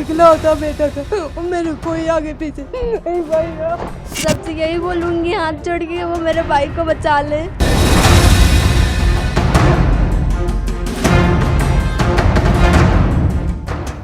इकलौता बेटा था, मेरे कोई आगे पीछे नहीं भैया। सबसे यही बोलूंगी हाथ जोड़ के वो मेरे भाई को बचा ले।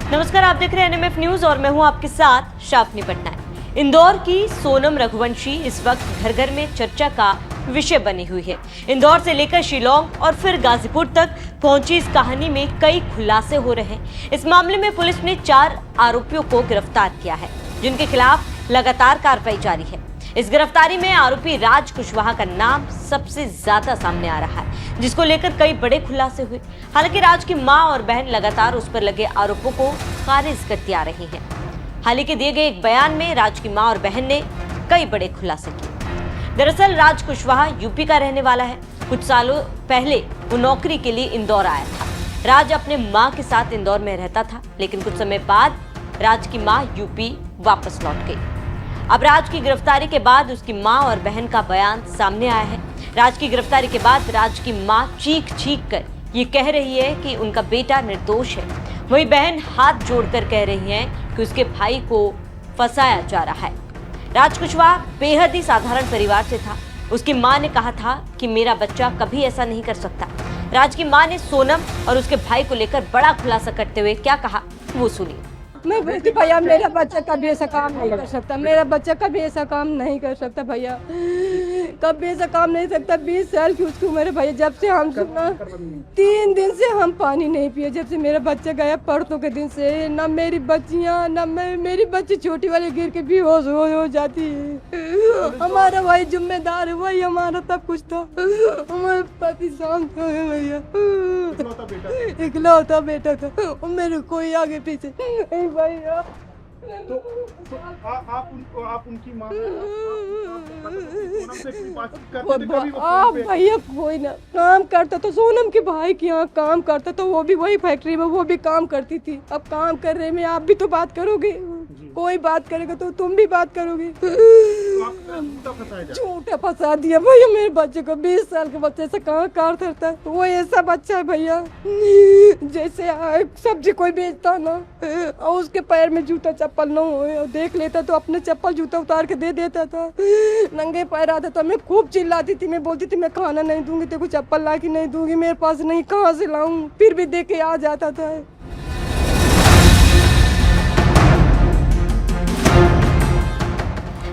नमस्कार, आप देख रहे हैं एनएमएफ न्यूज और मैं हूं आपके साथ शाफनी पटनायक। इंदौर की सोनम रघुवंशी इस वक्त घर घर में चर्चा का विषय बनी हुई है। इंदौर से लेकर शिलोंग और फिर गाजीपुर तक पहुंची इस कहानी में कई खुलासे हो रहे हैं। इस मामले में पुलिस ने 4 आरोपियों को गिरफ्तार किया है, जिनके खिलाफ लगातार कार्रवाई जारी है। इस गिरफ्तारी में आरोपी राज कुशवाहा का नाम सबसे ज्यादा सामने आ रहा है, जिसको लेकर कई बड़े खुलासे हुए। हालांकि राज की मां और बहन लगातार उस पर लगे आरोपों को खारिज करती आ रही हैं। हाल ही के दिए गए एक बयान में राज की मां और बहन ने कई बड़े खुलासे किए। दरअसल राज कुशवाहा यूपी का रहने वाला है। कुछ सालों पहले वो नौकरी के लिए इंदौर आया था। राज अपने मां के साथ इंदौर में रहता था, लेकिन कुछ समय बाद राज की मां यूपी वापस लौट गई। अब राज की गिरफ्तारी के बाद उसकी मां और बहन का बयान सामने आया है। राज की गिरफ्तारी के बाद राज की मां चीख कर ये कह रही है कि उनका बेटा निर्दोष है। वहीं बहन हाथ जोड़कर कह रही है कि उसके भाई को फंसाया जा रहा है। राज कुशवाहा बेहद ही साधारण परिवार से था। उसकी मां ने कहा था कि मेरा बच्चा कभी ऐसा नहीं कर सकता। राज की मां ने सोनम और उसके भाई को लेकर बड़ा खुलासा करते हुए क्या कहा, वो सुनिए। मैं बोलती भैया मेरा बच्चा कभी ऐसा काम नहीं कर सकता, मेरा बच्चा कभी ऐसा काम नहीं कर सकता भैया, कभी ऐसा काम नहीं सकता। 20 साल की उसकी उम्र है भैया। जब से हम सुना 3 दिन से हम पानी नहीं पिए, जब से मेरा बच्चा गया परसों के दिन से। ना मेरी बच्चियां ना मेरी बच्ची छोटी वाली गिर के बेहोश हो जाती है। हमारा भाई जिम्मेदार है, वही हमारा सब कुछ था। हमारे पति शांत हो गए भैया, इकलौता बेटा था, मेरे कोई आगे पीछे नहीं भैया। तो आप उनकी मां भैया कोई ना काम करता तो सोनम के भाई के यहाँ काम करता तो वो भी वही फैक्ट्री में वो भी काम करती थी। अब काम कर रहे में आप भी तो बात करोगे, कोई बात करेगा तो तुम भी बात करोगे। झूठा फंसा दिया भैया मेरे बच्चे को। 20 साल के बच्चे से कहाँ कार करता है, वो ऐसा बच्चा है भैया जैसे सब्जी कोई बेचता ना और उसके पैर में जूता चप्पल न हो, देख लेता तो अपने चप्पल जूता उतार के दे देता था। नंगे पैर आता था, मैं खूब चिल्लाती थी, मैं बोलती थी मैं खाना नहीं दूंगी, तेरे को चप्पल ला के नहीं दूंगी, मेरे पास नहीं, कहाँ से लाऊं, फिर भी दे के आ जाता था।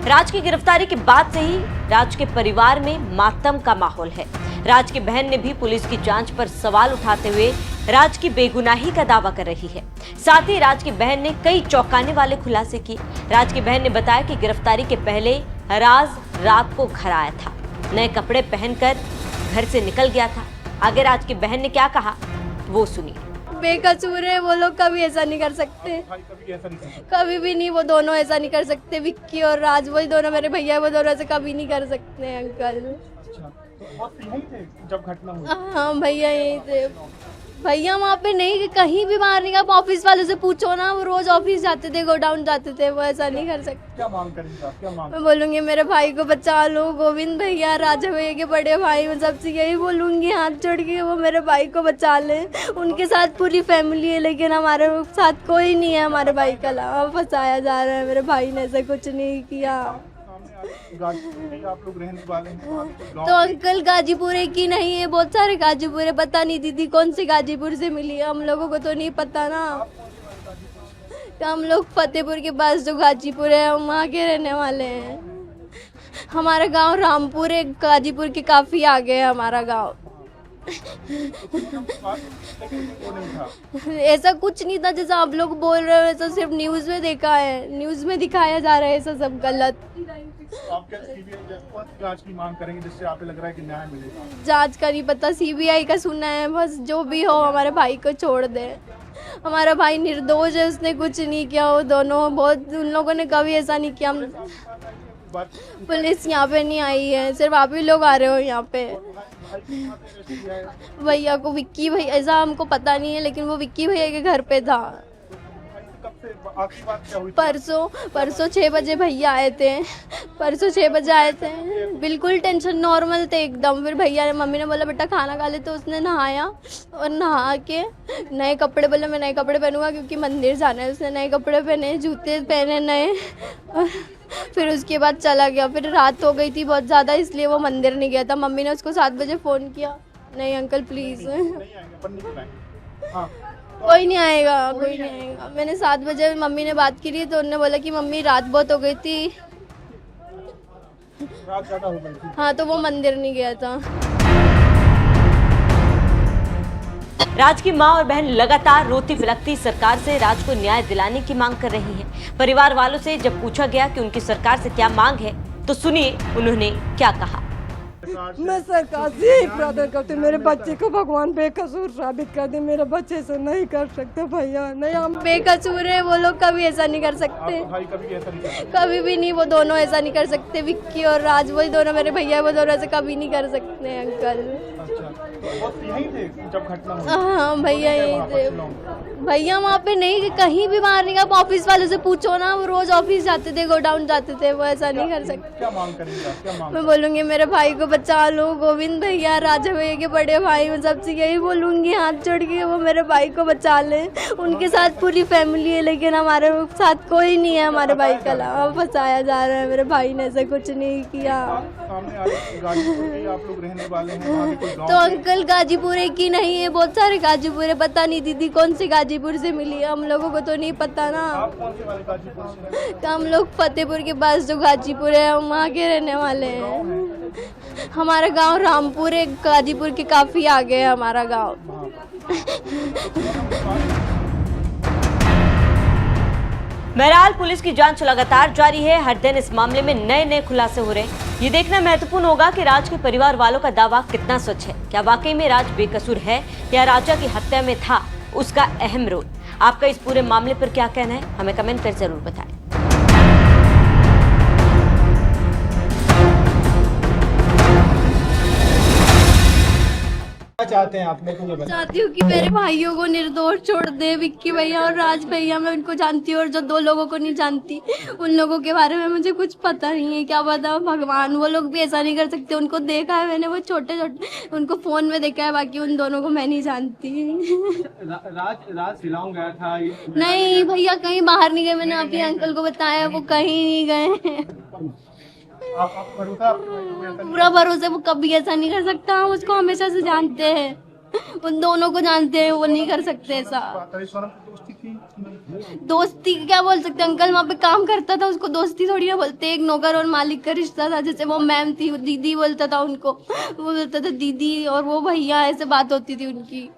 राज की गिरफ्तारी के बाद से ही राज के परिवार में मातम का माहौल है। राज की बहन ने भी पुलिस की जांच पर सवाल उठाते हुए राज की बेगुनाही का दावा कर रही है। साथ ही राज की बहन ने कई चौंकाने वाले खुलासे किए। राज की बहन ने बताया कि गिरफ्तारी के पहले राज रात को घर आया था, नए कपड़े पहनकर घर से निकल गया था। आगे राज की बहन ने क्या कहा, वो सुनिए। बेकसूर है वो लोग, कभी ऐसा नहीं कर सकते, कभी भी नहीं। वो दोनों ऐसा नहीं कर सकते, विक्की और राज, वही दोनों मेरे भैया, वो दोनों ऐसे कभी नहीं कर सकते अंकल। तो आप यहीं थे जब घटना हुई? हाँ भैया यहीं थे भैया, वहाँ पे नहीं, कहीं भी बाहर नहीं गया। ऑफिस वालों से पूछो ना, वो रोज ऑफिस जाते थे, गोडाउन जाते थे, वो ऐसा नहीं कर सकते। क्या मांग करेंगे आप? क्या मांग? मैं बोलूंगी मेरे भाई को बचा लो, गोविंद भैया, राजा भैया के बड़े भाई, मैं सबसे यही बोलूंगी हाथ जोड़ के वो मेरे भाई को बचा ले। उनके साथ पूरी फैमिली है, लेकिन हमारे साथ कोई नहीं है हमारे भाई के अलावा। फंसाया जा रहा है, मेरे भाई ने ऐसा कुछ नहीं किया। आप लोग रहने वाले हैं तो अंकल गाजीपुर है कि नहीं है, बहुत सारे गाजीपुर है, पता नहीं दीदी कौन से गाजीपुर से मिली है, हम लोगों को तो नहीं पता ना। तो हम लोग फतेहपुर के पास जो गाजीपुर है हम वहाँ के रहने वाले हैं। हमारा गांव रामपुर है, गाजीपुर के काफी आगे है हमारा गांव। ऐसा कुछ नहीं था जैसा आप लोग बोल रहे हो, ऐसा सिर्फ न्यूज में देखा है, न्यूज में दिखाया जा रहा है, ऐसा सब गलत। आप क्या जांच की मांग करेंगे जिससे आपको लग रहा है कि न्याय मिलेगा? जांच का नहीं पता, सीबीआई का सुना है, बस जो भी हो हमारे भाई को छोड़ दे। हमारा भाई निर्दोष है, उसने कुछ नहीं किया। वो दोनों बहुत, उन लोगों ने कभी ऐसा नहीं किया। पुलिस यहाँ पे नहीं आई है, सिर्फ आप ही लोग आ रहे हो यहाँ पे। भैया को विक्की भैया, ऐसा हमको पता नहीं है, लेकिन वो विक्की भैया के घर पे था। से आखिरी बात क्या हुई थी? परसों 6 बजे भैया आए थे। परसों 6 बजे आए थे, बिल्कुल टेंशन नॉर्मल थे एकदम। फिर भैया ने, मम्मी ने बोला बेटा खाना खा ले, तो उसने नहाया और नहा के नए कपड़े, बोला मैं नए कपड़े पहनूंगा क्योंकि मंदिर जाना है। उसने नए कपड़े पहने, जूते पहने नए, और फिर उसके बाद चला गया। फिर रात हो गई थी बहुत ज़्यादा, इसलिए वो मंदिर नहीं गया था। मम्मी ने उसको 7 बजे फ़ोन किया, नहीं अंकल प्लीज़ नहीं आएंगे, अपन नहीं बुलाएंगे। हाँ, कोई नहीं आएगा, कोई नहीं आएगा। मैंने 7 बजे मम्मी ने बात की थी, तो उन्होंने बोला कि मम्मी रात बहुत हो गई थी। रात ज़्यादा हो गई थी। हाँ, तो वो मंदिर नहीं गया था। राज की मां और बहन लगातार रोती बिलखती सरकार से राज को न्याय दिलाने की मांग कर रही हैं। परिवार वालों से जब पूछा गया कि उनकी सरकार से क्या मांग है, तो सुनिए उन्होंने क्या कहा। मैं सरकार से यही प्रार्थना करती हूँ, मेरे बच्चे को भगवान बेकसूर साबित कर दे। मेरे बच्चे से नहीं कर सकते भैया, नहीं हम बेकसूर है, वो लोग कभी ऐसा नहीं कर सकते, आपका भाई कभी ऐसा नहीं करता। कभी भी नहीं। वो दोनों ऐसा नहीं कर सकते, विक्की और राज, वही दोनों मेरे भैया, वो दोनों ऐसे कभी नहीं कर सकते अंकल। अच्छा, तो वो यहीं थे जब घटना हुई? हाँ भैया यही वहाँ थे। पर शिलांग। भैया वहाँ पे नहीं, कहीं भी बाहर नहीं गया। ऑफिस वालों से पूछो ना, वो रोज ऑफिस जाते थे, गोडाउन जाते थे, वो ऐसा नहीं कर सकते। क्या मांग करेंगे आप? क्या मांग? मैं बोलूंगी मेरे भाई को बचा लो, गोविंद भैया, राजा भैया के बड़े भाई, मैं सबसे यही बोलूंगी, हाथ जोड़ के वो मेरे भाई को बचा ले। उनके साथ पूरी फैमिली है, लेकिन हमारे साथ कोई नहीं है हमारे भाई का अलावा। फंसाया जा रहा है, मेरे भाई ने ऐसा कुछ नहीं किया। सामने आ रही गाजीपुर के आप लोग रहने वाले हैं, वहाँ के कोई गाँव तो के? अंकल गाजीपुर एक ही नहीं है, बहुत सारे गाजीपुर है। पता नहीं दीदी कौन से गाजीपुर से मिली है, हम लोगों को तो नहीं पता ना। आप कौन से वाले गाजीपुर से हैं? तो हम लोग फतेहपुर के पास जो गाजीपुर है, हम वहाँ के रहने वाले हैं। हमारा गांव रामपुर है, गाजीपुर के काफी आगे है हमारा गांव। बहरहाल पुलिस की जांच लगातार जारी है। हर दिन इस मामले में नए नए खुलासे हो रहे हैं। ये देखना महत्वपूर्ण होगा कि राज के परिवार वालों का दावा कितना सच है। क्या वाकई में राज बेकसूर है या राजा की हत्या में था उसका अहम रोल? आपका इस पूरे मामले पर क्या कहना है, हमें कमेंट कर जरूर बताएं। क्या चाहते हैं आप? मेरे को ये बताएं। चाहती हूँ कि मेरे भाइयों को निर्दोष छोड़ दे, विक्की भैया और राज भैया। मैं उनको जानती हूँ, और जो 2 लोगों को नहीं जानती, उन लोगों के बारे में मुझे कुछ पता नहीं है। क्या पता भगवान, वो लोग भी ऐसा नहीं कर सकते। उनको देखा है मैंने, वो छोटे छोटे, उनको फोन में देखा है, बाकी उन दोनों को मैं नहीं जानती। राज शिलांग गया था। नहीं भैया, कहीं बाहर नहीं गए। मैंने अभी अंकल को बताया, वो कहीं नहीं गए। आप भरोसा पूरा भरोसा, वो कभी ऐसा नहीं कर सकता। हम उसको हमेशा से जानते हैं, उन दोनों को जानते हैं, वो नहीं कर सकते ऐसा। दोस्ती थी? दोस्ती क्या बोल सकते अंकल, वहाँ पे काम करता था, उसको दोस्ती थोड़ी ना बोलते। एक नौकर और मालिक का रिश्ता था। जैसे वो मैम थी, वो दीदी बोलता था उनको, वो बोलता था दीदी, और वो भैया, ऐसे बात होती थी उनकी।